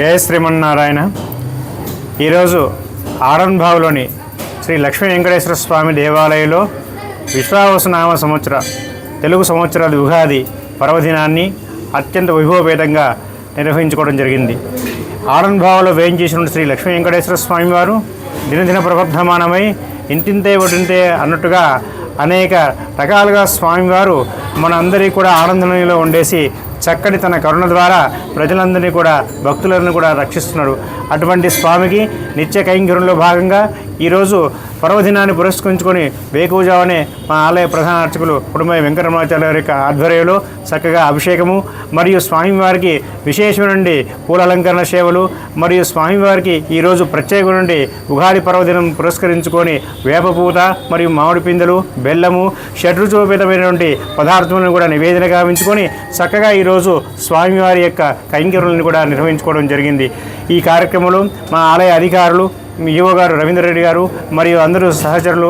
జయ శ్రీమన్నారాయణ. ఈరోజు ఆరంభావులోని శ్రీ లక్ష్మీ వెంకటేశ్వర స్వామి దేవాలయంలో విశ్వావసనామ సంవత్సర తెలుగు సంవత్సరాది ఉగాది పర్వదినాన్ని అత్యంత వైభవపేతంగా నిర్వహించుకోవడం జరిగింది. ఆరంభావులో వేయించేసిన శ్రీ లక్ష్మీ వెంకటేశ్వర స్వామి వారు దినదిన ప్రవర్ధమానమై ఇంటింతే ఒటింతే అన్నట్టుగా అనేక రకాలుగా స్వామివారు మన అందరికీ కూడా ఆనందంలో ఉండేసి చక్కటి తన కరుణ ద్వారా ప్రజలందరినీ కూడా భక్తులను కూడా రక్షిస్తున్నాడు. అటువంటి స్వామికి నిత్య కైంకర్యంలో భాగంగా ఈరోజు పర్వదినాన్ని పురస్కరించుకొని వేకువజావనే మా ఆలయ ప్రధాన అర్చకులు కుటుంబ వెంకటరమణాచార్య గారి యొక్క ఆధ్వర్యంలో చక్కగా అభిషేకము మరియు స్వామివారికి విశేషమైన పూల అలంకరణ సేవలు మరియు స్వామివారికి ఈరోజు ప్రత్యేక నుండి ఉగాది పర్వదినం పురస్కరించుకొని వేపపూత మరియు మామిడి పిందెలు బెల్లము షడ్రుచోపేతమైనటువంటి పదార్థములను కూడా నివేదన గావించుకొని చక్కగా ఈరోజు స్వామివారి యొక్క కైంకర్యాలను కూడా నిర్వహించుకోవడం జరిగింది. ఈ కార్యక్రమంలో మా ఆలయ అధికారులు ఈవో గారు రవీందర్ రెడ్డి గారు మరియు అందరూ సహచరులు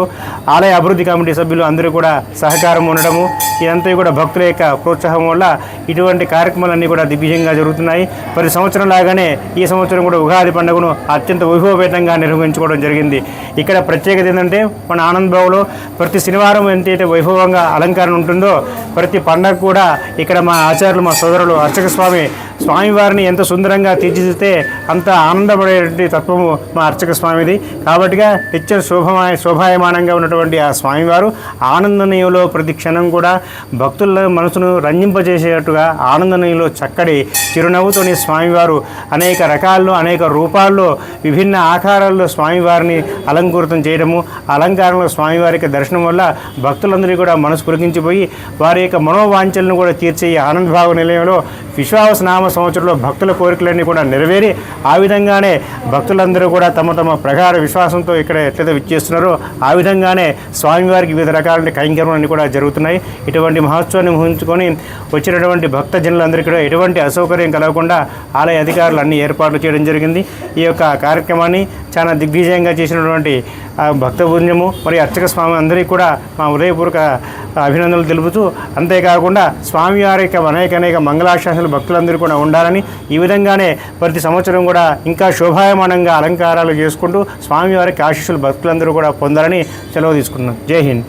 ఆలయ అభివృద్ధి కమిటీ సభ్యులు అందరూ కూడా సహకారం ఉండడము ఇదంతా కూడా భక్తుల యొక్క ప్రోత్సాహం వల్ల ఇటువంటి కార్యక్రమాలన్నీ కూడా దిగ్విజయంగా జరుగుతున్నాయి. ప్రతి సంవత్సరం లాగానే ఈ సంవత్సరం కూడా ఉగాది పండుగను అత్యంత వైభవపేతంగా నిర్వహించుకోవడం జరిగింది. ఇక్కడ ప్రత్యేకత ఏంటంటే మన ఆనందబావులో ప్రతి శనివారం ఎంతైతే వైభవంగా అలంకరణ ఉంటుందో ప్రతి పండగ కూడా ఇక్కడ మా ఆచార్యులు మా సోదరులు అర్చక స్వామివారిని ఎంత సుందరంగా తీర్చిదిద్దితే అంత ఆనందపడేటువంటి తత్వము మా అర్చక స్వామిది. కాబట్టిగా నిత్యం శోభాయమానంగా ఉన్నటువంటి ఆ స్వామివారు ఆనందనీయంలో ప్రతి క్షణం కూడా భక్తుల మనసును రంజింపజేసేటట్టుగా ఆనందనీయంలో చక్కటి చిరునవ్వుతోని స్వామివారు అనేక రకాల్లో అనేక రూపాల్లో విభిన్న ఆకారాల్లో స్వామివారిని అలంకృతం చేయడము అలంకారంలో స్వామివారికి దర్శనం వల్ల భక్తులందరూ కూడా మనసు పురికించిపోయి వారి యొక్క మనోవాంఛలను కూడా తీర్చే ఆనందభావ నిలయంలో విశ్వావసనామ సంవత్సరంలో భక్తుల కోరికలన్నీ కూడా నెరవేరి ఆ విధంగానే భక్తులందరూ కూడా తమ తమ ప్రగాఢ విశ్వాసంతో ఇక్కడ ఎట్లయితే విచ్చేస్తున్నారో ఆ విధంగానే స్వామివారికి వివిధ రకాల కైంకర్యాలన్నీ కూడా జరుగుతున్నాయి. ఇటువంటి మహోత్సవాన్ని ఊహించుకొని వచ్చినటువంటి భక్తజనులందరికీ కూడా ఎటువంటి అసౌకర్యం కలగకుండా ఆలయ అధికారులు అన్ని ఏర్పాట్లు చేయడం జరిగింది. ఈ యొక్క కార్యక్రమాన్ని చాలా దిగ్విజయంగా చేసినటువంటి భక్త బృందము మరియు అర్చక స్వామి అందరికీ కూడా మా హృదయపూర్వక అభినందనలు తెలుపుతూ అంతేకాకుండా స్వామివారి యొక్క అనేక మంగళాశాసనాలు భక్తులందరూ కూడా ఉండాలని ఈ విధంగానే ప్రతి సంవత్సరం కూడా ఇంకా శోభాయమానంగా అలంకారాలు చేసుకుంటూ స్వామివారికి ఆశీస్సులు భక్తులందరూ కూడా పొందాలని సెలవు తీసుకున్నాం. జై హింద్.